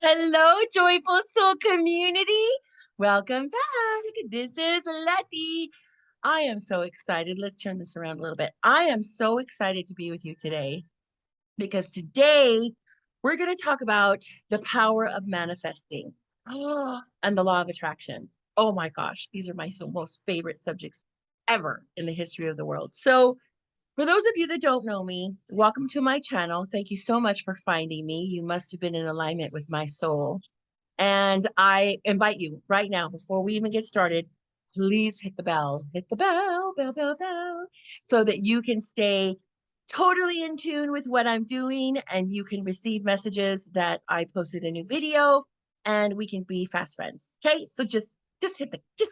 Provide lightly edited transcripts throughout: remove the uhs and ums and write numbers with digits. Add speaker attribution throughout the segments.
Speaker 1: Hello, Joyful Soul community. Welcome back. This is Letty. I am so excited. Let's turn this around a little bit. I am so excited to be with you today because today we're going to talk about the power of manifesting and the law of attraction. Oh my gosh, these are my most favorite subjects ever in the history of the world. So, for those of you that don't know me, welcome to my channel. Thank you so much for finding me. You must have been in alignment with my soul. And I invite you right now, before we even get started, please hit the bell, so that you can stay totally in tune with what I'm doing and you can receive messages that I posted a new video and we can be fast friends. Okay. So just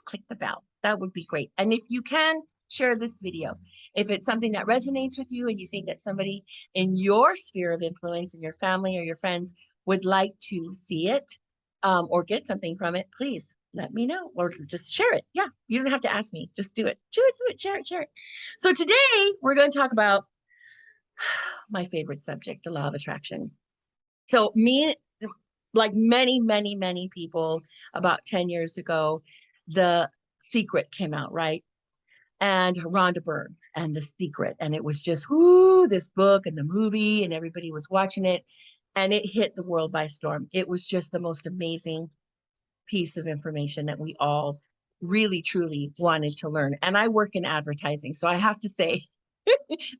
Speaker 1: click the bell. That would be great. And if you can share this video, if it's something that resonates with you and you think that somebody in your sphere of influence in your family or your friends would like to see it, or get something from it, please let me know or just share it. Yeah, you don't have to ask me. Just do it. Share it, share it. So today we're going to talk about my favorite subject, the law of attraction. So me, like many people, about 10 years ago, The Secret came out, right? And Rhonda Byrne and The Secret. And it was just, whoo, this book and the movie, and everybody was watching it. And it hit the world by storm. It was just the most amazing piece of information that we all really truly wanted to learn. And I work in advertising, so I have to say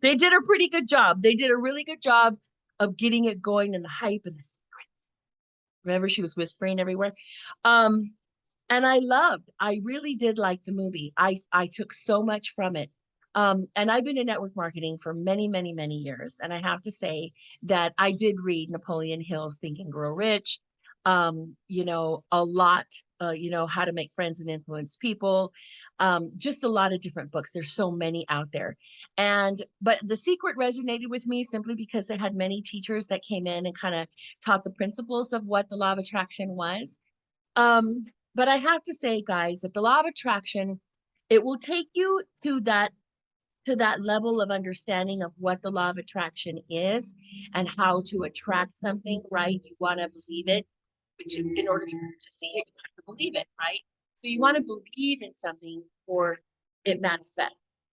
Speaker 1: they did a pretty good job. They did a really good job of getting it going and the hype and the secret. Remember, she was whispering everywhere. Um, and I really did like the movie. I took so much from it. And I've been in network marketing for many years. And I have to say that I did read Napoleon Hill's Think and Grow Rich, a lot, How to Make Friends and Influence People, just a lot of different books. There's so many out there. But The Secret resonated with me simply because they had many teachers that came in and kind of taught the principles of what the law of attraction was. Um, but I have to say, guys, that the law of attraction, it will take you to that level of understanding of what the law of attraction is and how to attract something, right? You want to believe it, which in order to see it, you have to believe it, right? So you want to believe in something for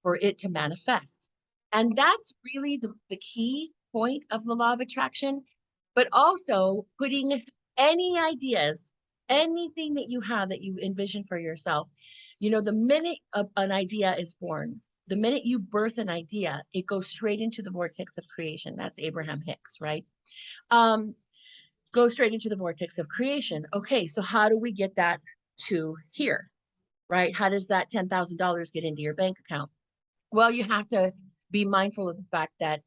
Speaker 1: for it to manifest. And that's really the key point of the law of attraction, but also putting any ideas, anything that you have that you envision for yourself. The minute an idea is born, the minute you birth an idea, it goes straight into the vortex of creation. That's Abraham Hicks, right? Um, go straight into the vortex of creation. Okay, so how do we get that to here, right? How does that $10,000 get into your bank account? Well, you have to be mindful of the fact that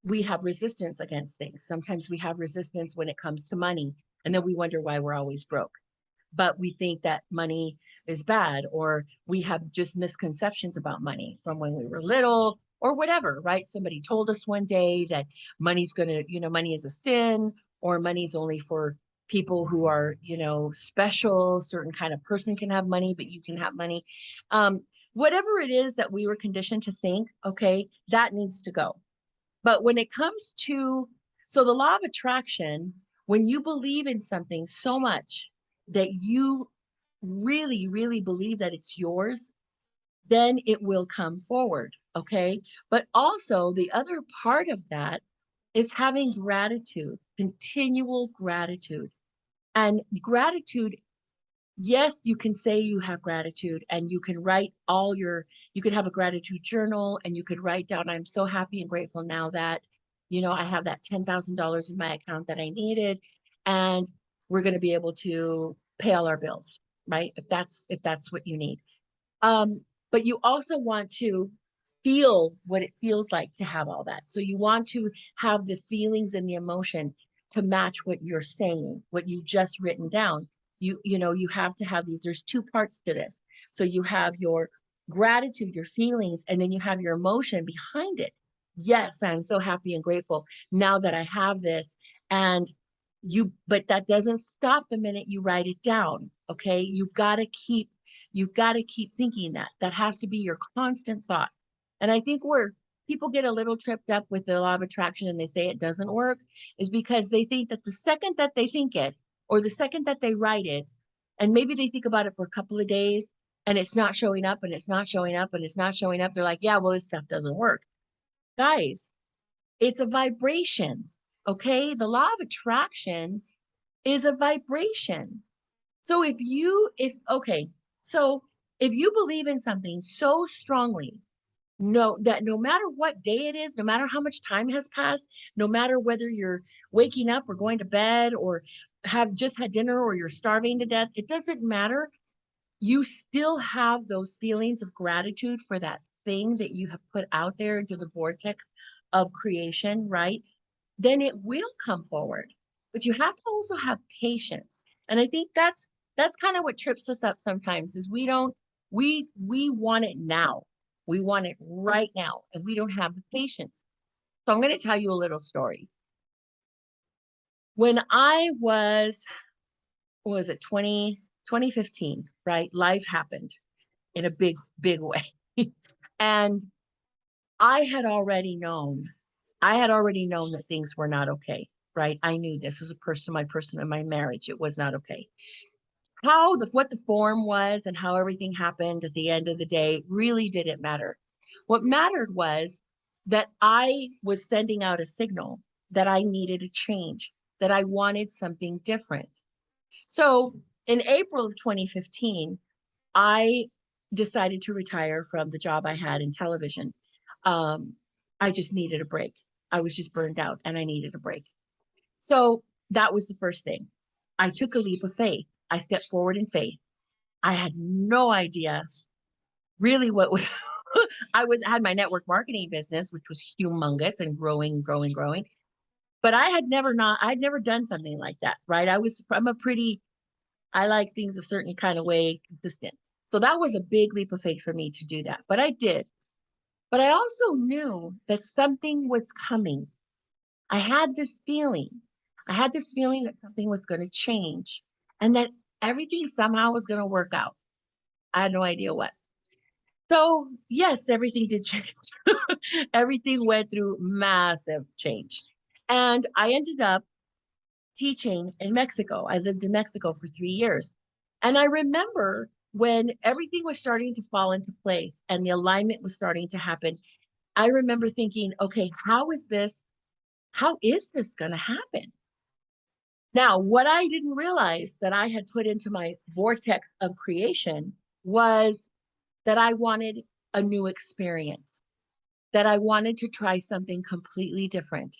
Speaker 1: we have resistance against things. Sometimes we have resistance when it comes to money, and then we wonder why we're always broke. But we think that money is bad, or we have just misconceptions about money from when we were little, or whatever, right? Somebody told us one day that money is a sin, or money's only for people who are, special. Certain kind of person can have money, but you can have money. Um, Whatever it is that we were conditioned to think, okay, that needs to go. But when it comes to, so the law of attraction, when you believe in something so much that you really believe that it's yours, then it will come forward. Okay. But also, the other part of that is having gratitude, continual gratitude. And gratitude, yes, you can say you have gratitude and you can you could have a gratitude journal and you could write down, I'm so happy and grateful now that, I have that $10,000 in my account that I needed. And we're going to be able to pay all our bills, right? If that's what you need. But you also want to feel what it feels like to have all that. So you want to have the feelings and the emotion to match what you're saying, what you just written down. You have to have these, there's two parts to this. So you have your gratitude, your feelings, and then you have your emotion behind it. Yes, I'm so happy and grateful now that I have this. But that doesn't stop the minute you write it down. Okay. You've got to keep thinking that. That has to be your constant thought. And I think where people get a little tripped up with the law of attraction and they say it doesn't work is because they think that the second that they think it, or the second that they write it, and maybe they think about it for a couple of days and it's not showing up and it's not showing up and it's not showing up, they're like, yeah, well, this stuff doesn't work. Guys, it's a vibration. Okay. The law of attraction is a vibration. So okay, so if you believe in something so strongly, no, that no matter what day it is, no matter how much time has passed, no matter whether you're waking up or going to bed or have just had dinner or you're starving to death, it doesn't matter. You still have those feelings of gratitude for that thing that you have put out there into the vortex of creation, right? Then it will come forward. But you have to also have patience. And I think that's kind of what trips us up sometimes is we want it now. We want it right now and we don't have the patience. So I'm going to tell you a little story. When I was what was it 2015, right? Life happened in a big way. And I had already known, I had already known that things were not okay, right? I knew this was a person in my marriage. It was not okay. What the form was and how everything happened at the end of the day really didn't matter. What mattered was that I was sending out a signal that I needed a change, that I wanted something different. So in April of 2015, I decided to retire from the job I had in television. Um, I just needed a break. I was just burned out and I needed a break. So that was the first thing. I took a leap of faith. I stepped forward in faith. I had no idea really what was had my network marketing business, which was humongous and growing, growing, growing. But I'd never done something like that, right? I like things a certain kind of way, consistent. So that was a big leap of faith for me to do that. But I did. But I also knew that something was coming. I had this feeling. I had this feeling that something was going to change and that everything somehow was going to work out. I had no idea what. So, yes, everything did change. Everything went through massive change. And I ended up teaching in Mexico. I lived in Mexico for 3 years. And I remember when everything was starting to fall into place and the alignment was starting to happen, I remember thinking, okay, how is this going to happen? Now, what I didn't realize that I had put into my vortex of creation was that I wanted a new experience, that I wanted to try something completely different,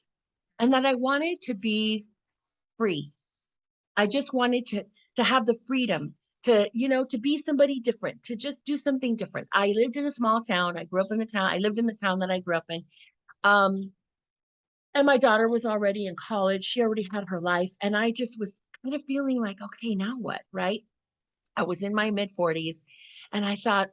Speaker 1: and that I wanted to be free. I just wanted to have the freedom to be somebody different, to just do something different. I lived in a small town. I grew up in the town. I lived in the town that I grew up in. Um, and my daughter was already in college. She already had her life. And I just was kind of feeling like, okay, now what? Right. I was in my mid 40s and I thought,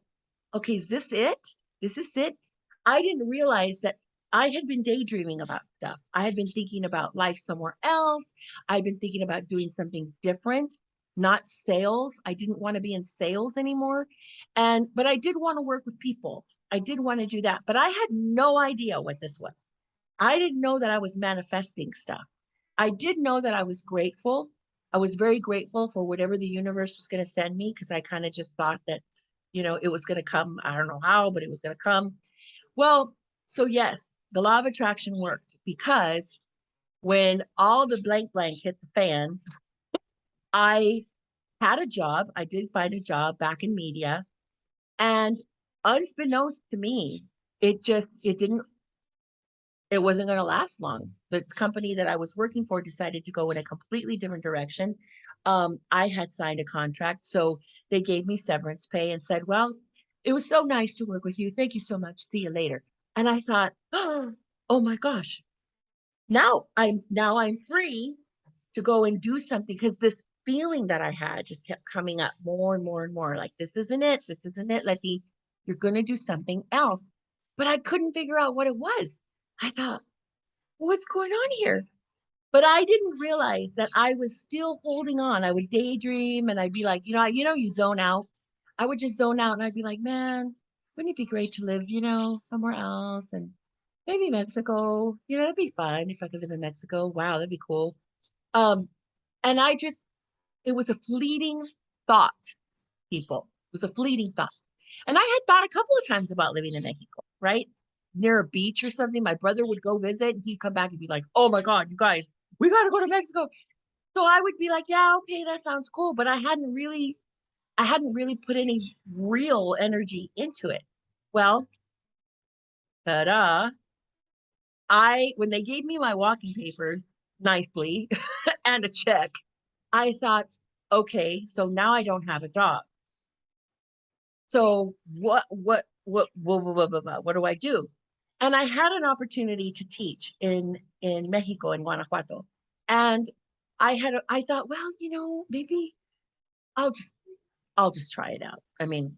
Speaker 1: okay, is this it? Is this it? I didn't realize that I had been daydreaming about stuff. I had been thinking about life somewhere else. I'd been thinking about doing something different, not sales. I didn't want to be in sales anymore. But I did want to work with people. I did want to do that, but I had no idea what this was. I didn't know that I was manifesting stuff. I did know that I was grateful. I was very grateful for whatever the universe was going to send me because I kind of just thought that, it was going to come. I don't know how, but it was going to come. Well, so yes, the law of attraction worked because when all the blank blank hit the fan, I had a job. I did find a job back in media. And unbeknownst to me, it wasn't going to last long. The company that I was working for decided to go in a completely different direction. I had signed a contract, so they gave me severance pay and said, "Well, it was so nice to work with you. Thank you so much. See you later." And I thought, "Oh my gosh, now I'm free to go and do something," because this feeling that I had just kept coming up more and more and more. Like, this isn't it. This isn't it, Letty. You're going to do something else. But I couldn't figure out what it was. I thought, what's going on here? But I didn't realize that I was still holding on. I would daydream and I'd be like, you zone out. I would just zone out and I'd be like, man, wouldn't it be great to live, somewhere else and maybe Mexico? It'd be fun if I could live in Mexico. Wow, that'd be cool. Um, and I just it was a fleeting thought, people. It was a fleeting thought. And I had thought a couple of times about living in Mexico, right? Near a beach or something. My brother would go visit and he'd come back and be like, oh my God, you guys, we got to go to Mexico. So I would be like, yeah, okay, that sounds cool. But I hadn't really put any real energy into it. Well, ta-da. When they gave me my walking papers nicely and a check, I thought, okay, so now I don't have a job. So what do I do? And I had an opportunity to teach in Mexico, in Guanajuato. And I thought, well, maybe I'll just I'll just try it out. I mean,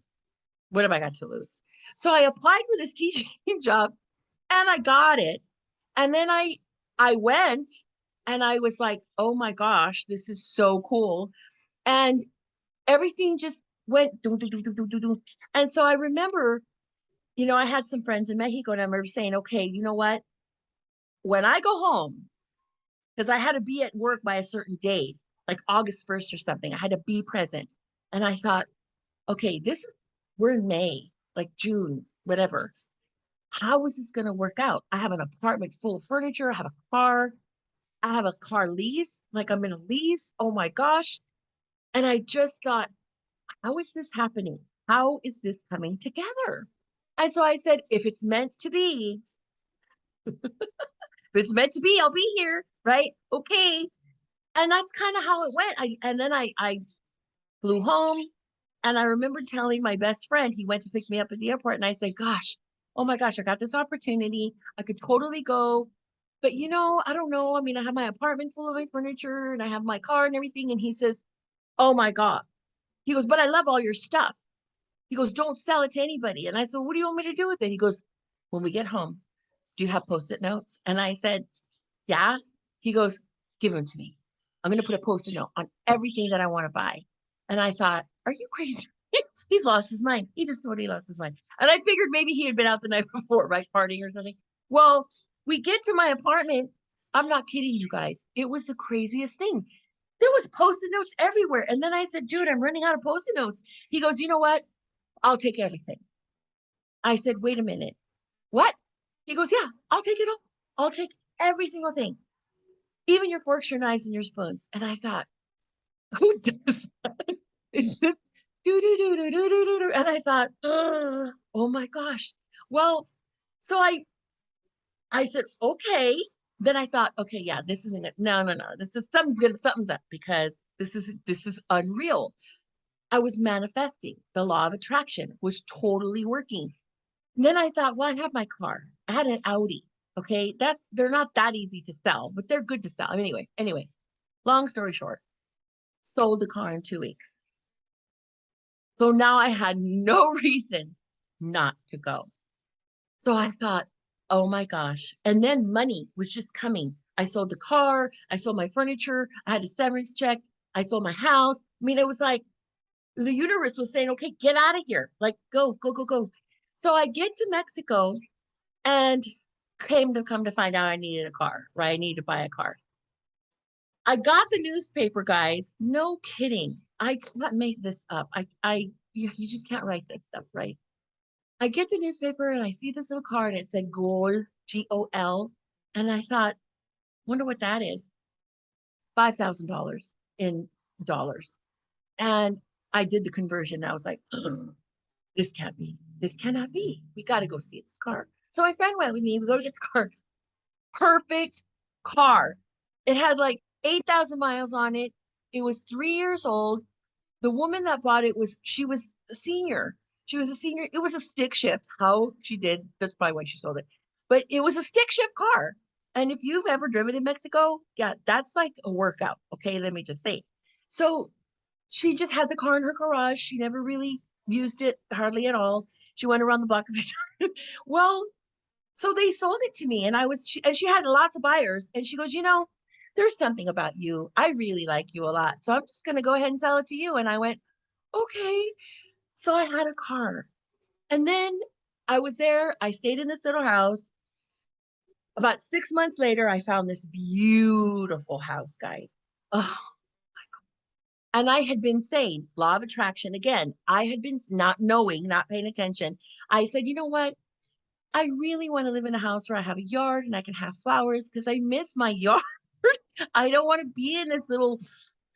Speaker 1: what have I got to lose? So I applied for this teaching job and I got it. And then I went and I was like, oh my gosh, this is so cool. And everything just went doo, doo, doo, doo, doo, doo, doo. And so I remember, I had some friends in Mexico and I remember saying, okay, you know what? When I go home, because I had to be at work by a certain date, like August 1st or something, I had to be present. And I thought, okay, we're in May, like June, whatever. How is this going to work out? I have an apartment full of furniture. I have a car lease, like I'm in a lease. Oh my gosh. And I just thought, how is this happening? How is this coming together? And so I said, if it's meant to be, if it's meant to be, I'll be here, right? Okay. And that's kind of how it went. And then I flew home and I remember telling my best friend, he went to pick me up at the airport, and I said, gosh, oh my gosh, I got this opportunity. I could totally go. But I don't know. I mean, I have my apartment full of my furniture and I have my car and everything. And he says, oh my God. He goes, but I love all your stuff. He goes, don't sell it to anybody. And I said, what do you want me to do with it? He goes, when we get home, do you have post-it notes? And I said, yeah. He goes, give them to me. I'm going to put a post-it note on everything that I want to buy. And I thought, are you crazy? He's lost his mind. He just totally lost his mind. And I figured maybe he had been out the night before, right? Partying or something. Well, we get to my apartment. I'm not kidding you guys. It was the craziest thing. There was post-it notes everywhere. And then I said, dude, I'm running out of post-it notes. He goes, you know what? I'll take everything. I said, wait a minute. What? He goes, yeah, I'll take it all. I'll take every single thing, even your forks, your knives, and your spoons. And I thought, who does that? It's just do do do do do do do do. And I thought, oh my gosh. Well, so I said, okay. Then I thought, okay, yeah, this isn't it. No, no, no. This is something's up because this is unreal. I was manifesting. The law of attraction was totally working. And then I thought, well, I have my car. I had an Audi. Okay. They're not that easy to sell, but they're good to sell. Anyway, long story short, sold the car in 2 weeks. So now I had no reason not to go. So I thought, oh my gosh. And then money was just coming. I sold the car, I sold my furniture, I had a severance check, I sold my house. I mean, it was like the universe was saying, okay, get out of here. Like, go, go, go, go. So I get to Mexico and come to find out I needed a car, right? I needed to buy a car. I got the newspaper, guys. No kidding. I can't make this up. You just can't write this stuff, right? I get the newspaper and I see this little card. It said gold, GOL. And I thought, wonder what that is. $5,000 in dollars. And I did the conversion. I was like, this can't be. This cannot be. We got to go see this car. So my friend went with me. We go to get the car. Perfect car. It had like 8,000 miles on it. It was 3 years old. The woman that bought it she was a senior. She was a senior. It was a stick shift. How she did, that's probably why she sold it. But it was a stick shift car. And if you've ever driven in Mexico, yeah, that's like a workout. Okay, let me just say. So she just had the car in her garage. She never really used it hardly at all. She went around the block a few times. Well, so they sold it to me, and she had lots of buyers. And she goes, there's something about you. I really like you a lot. So I'm just going to go ahead and sell it to you. And I went, okay. So I had a car. And then I was there. I stayed in this little house. About 6 months later, I found this beautiful house, guys. Oh, And I had been saying, law of attraction again. I had been not knowing, not paying attention. I said, you know what? I really want to live in a house where I have a yard and I can have flowers because I miss my yard. I don't want to be in this little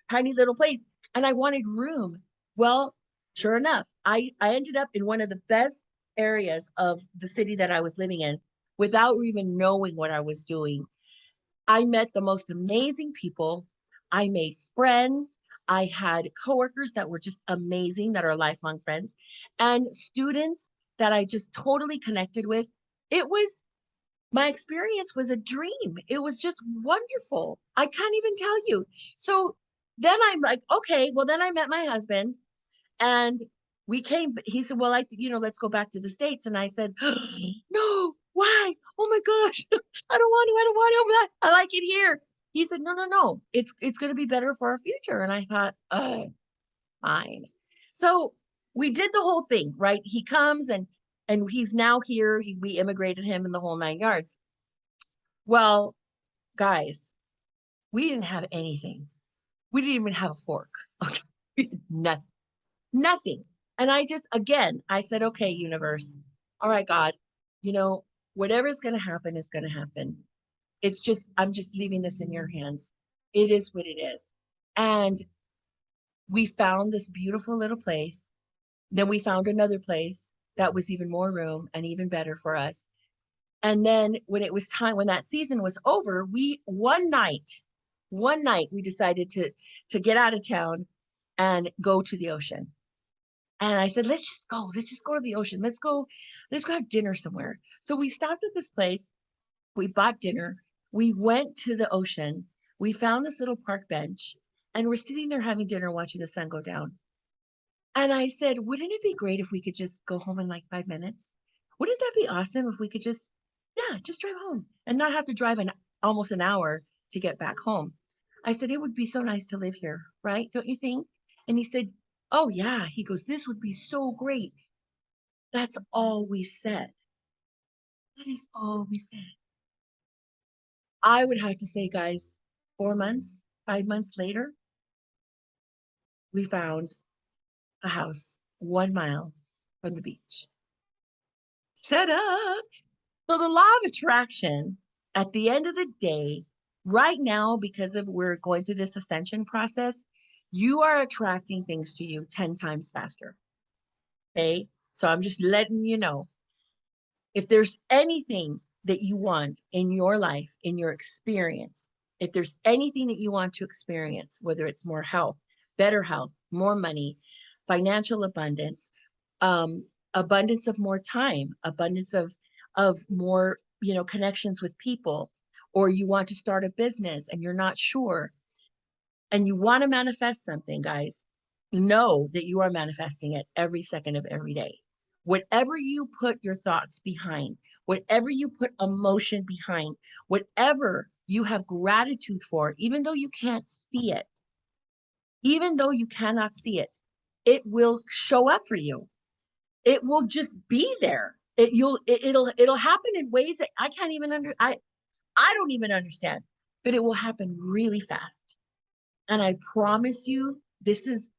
Speaker 1: tiny little place. And I wanted room. Well, sure enough, I ended up in one of the best areas of the city that I was living in without even knowing what I was doing. I met the most amazing people. I made friends. I had coworkers that were just amazing, that are lifelong friends, and students that I just totally connected with. It was my experience was a dream. It was just wonderful. I can't even tell you. So then I'm like, okay, well, then I met my husband and we came, he said, well, let's go back to the States. And I said, no, why? Oh my gosh. I don't want to. I like it here. He said, no, no, no. It's going to be better for our future. And I thought, fine. So we did the whole thing, right? He comes and he's now here. We immigrated him in the whole 9 yards. Well, guys, we didn't have anything. We didn't even have a fork. Okay. Nothing. Nothing. And again, I said, okay, universe, all right, God, you know, whatever's going to happen is going to happen. I'm just leaving this in your hands. It is what it is. And we found this beautiful little place. Then we found another place that was even more room and even better for us. And then when it was time, when that season was over, one night we decided to get out of town and go to the ocean. And I said, let's just go to the ocean. Let's go have dinner somewhere. So we stopped at this place, we bought dinner, we went to the ocean, we found this little park bench, and we're sitting there having dinner, watching the sun go down. And I said, wouldn't it be great if we could just go home in like 5 minutes? Wouldn't that be awesome if we could just drive home and not have to drive almost an hour to get back home? I said, it would be so nice to live here, right? Don't you think? And he said, oh, yeah. He goes, this would be so great. That's all we said. That is all we said. I would have to say, guys, 4 months, 5 months later, we found a house 1 mile from the beach. Set up. So the law of attraction, at the end of the day, right now, because of we're going through this ascension process, you are attracting things to you 10 times faster. Okay. So I'm just letting you know, if there's anything that you want in your life, in your experience, if there's anything that you want to experience, whether it's more health, better health, more money, financial abundance, abundance of more time, abundance of more, connections with people, or you want to start a business and you're not sure, and you want to manifest something, guys, know that you are manifesting it every second of every day. Whatever you put your thoughts behind, whatever you put emotion behind, whatever you have gratitude for, even though you can't see it, even though you cannot see it, it will show up for you. It will just be there. It'll happen in ways that I can't even I don't even understand, but it will happen really fast. And I promise you, this is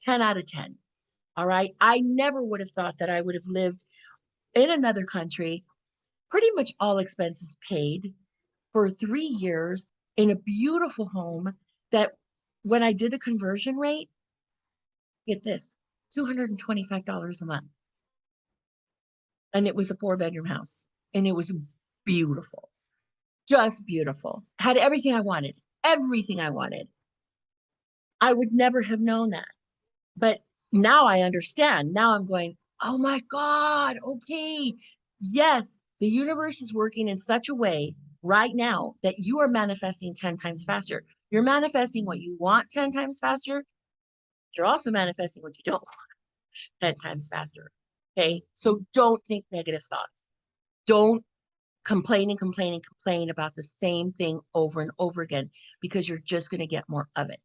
Speaker 1: 10 out of 10. All right. I never would have thought that I would have lived in another country, pretty much all expenses paid, for 3 years in a beautiful home that when I did the conversion rate, get this, $225 a month. And it was a 4-bedroom house. And it was beautiful, just beautiful. Had everything I wanted, everything I wanted. I would never have known that. But now I understand. Now I'm going, oh my God, okay. Yes, the universe is working in such a way right now that you are manifesting 10 times faster. You're manifesting what you want 10 times faster. You're also manifesting what you don't want 10 times faster. Okay. So don't think negative thoughts. Don't complain and complain and complain about the same thing over and over again, because you're just going to get more of it.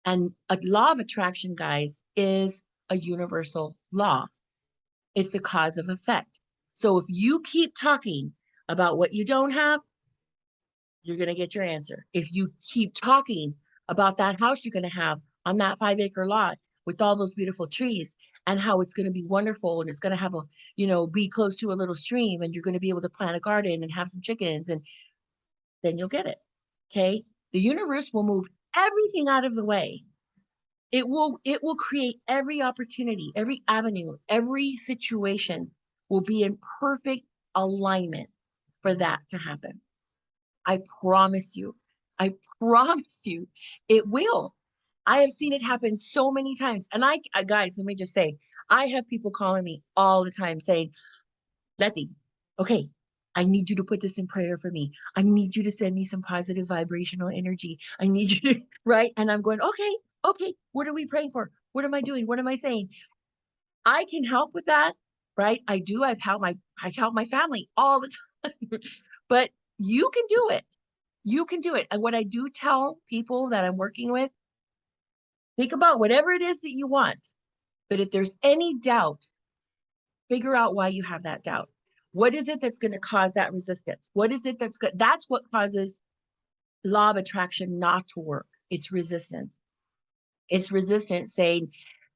Speaker 1: And a law of attraction, guys, is a universal law. It's the cause of effect. So if you keep talking about what you don't have, you're going to get your answer. If you keep talking about that house you're going to have on that 5-acre lot with all those beautiful trees, and how it's going to be wonderful, and it's going to have a, be close to a little stream, and you're going to be able to plant a garden and have some chickens, and then you'll get it. Okay. The universe will move everything out of the way. It will create every opportunity, every avenue, every situation will be in perfect alignment for that to happen. I promise you. I promise you it will. I have seen it happen so many times. And guys, let me just say, I have people calling me all the time saying, Letty, okay, I need you to put this in prayer for me. I need you to send me some positive vibrational energy. I need you to, right? And I'm going, okay, okay, what are we praying for? What am I doing? What am I saying? I can help with that, right? I do. I help my family all the time. But you can do it. You can do it. And what I do tell people that I'm working with, think about whatever it is that you want. But if there's any doubt, figure out why you have that doubt. What is it that's going to cause that resistance? What is it that's good? That's what causes law of attraction not to work. It's resistance. It's resistance saying,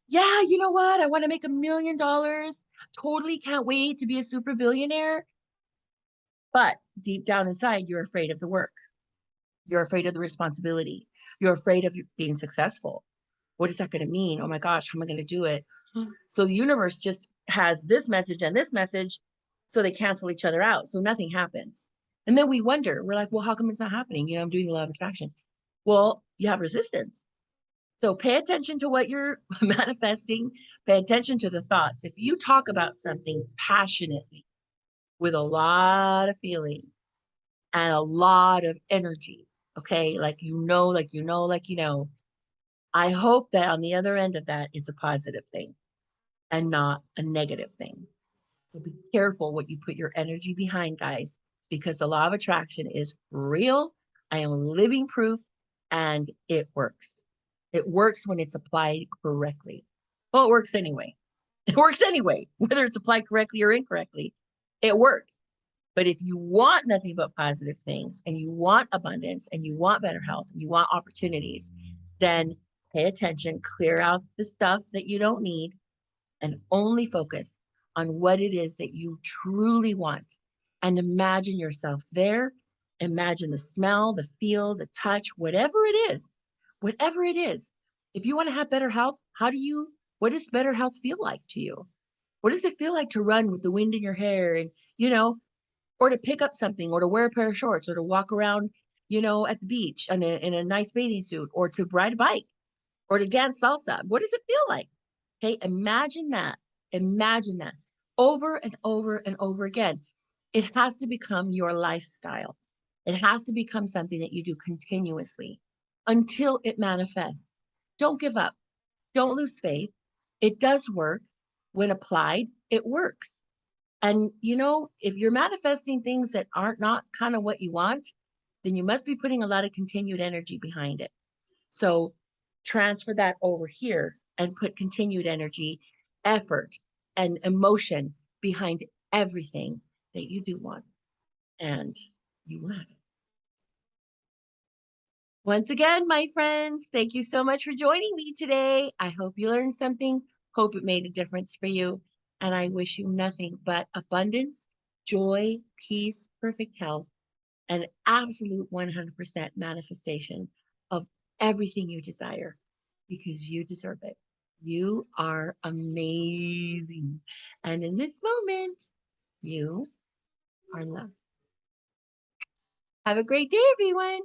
Speaker 1: yeah, you know what? I want to make $1 million. Totally can't wait to be a super billionaire. But deep down inside, you're afraid of the work. You're afraid of the responsibility. You're afraid of being successful. What is that going to mean? Oh my gosh, how am I going to do it? So the universe just has this message and this message, so they cancel each other out. So nothing happens. And then we wonder, we're like, well, how come it's not happening? I'm doing a lot of attraction. Well, you have resistance. So pay attention to what you're manifesting. Pay attention to the thoughts. If you talk about something passionately with a lot of feeling and a lot of energy, okay, I hope that on the other end of that, it's a positive thing and not a negative thing. So be careful what you put your energy behind, guys, because the law of attraction is real. I am living proof, and it works. It works when it's applied correctly. Well, it works anyway. It works anyway, whether it's applied correctly or incorrectly. It works. But if you want nothing but positive things, and you want abundance, and you want better health, and you want opportunities, then pay attention, clear out the stuff that you don't need, and only focus on what it is that you truly want. And imagine yourself there. Imagine the smell, the feel, the touch, whatever it is, whatever it is. If you want to have better health, what does better health feel like to you? What does it feel like to run with the wind in your hair, and, or to pick up something, or to wear a pair of shorts, or to walk around, at the beach in a nice bathing suit, or to ride a bike, or to dance salsa? What does it feel like? Okay, imagine that. Imagine that over and over and over again. It has to become your lifestyle. It has to become something that you do continuously until it manifests. Don't give up. Don't lose faith. It does work. When applied, it works. And if you're manifesting things that aren't not kind of what you want, then you must be putting a lot of continued energy behind it. So transfer that over here and put continued energy, effort, and emotion behind everything that you do want. And you will have it. Once again, my friends, thank you so much for joining me today. I hope you learned something. Hope it made a difference for you. And I wish you nothing but abundance, joy, peace, perfect health, and absolute 100% manifestation of everything you desire, because you deserve it. You are amazing. And in this moment, you are loved. Have a great day, everyone.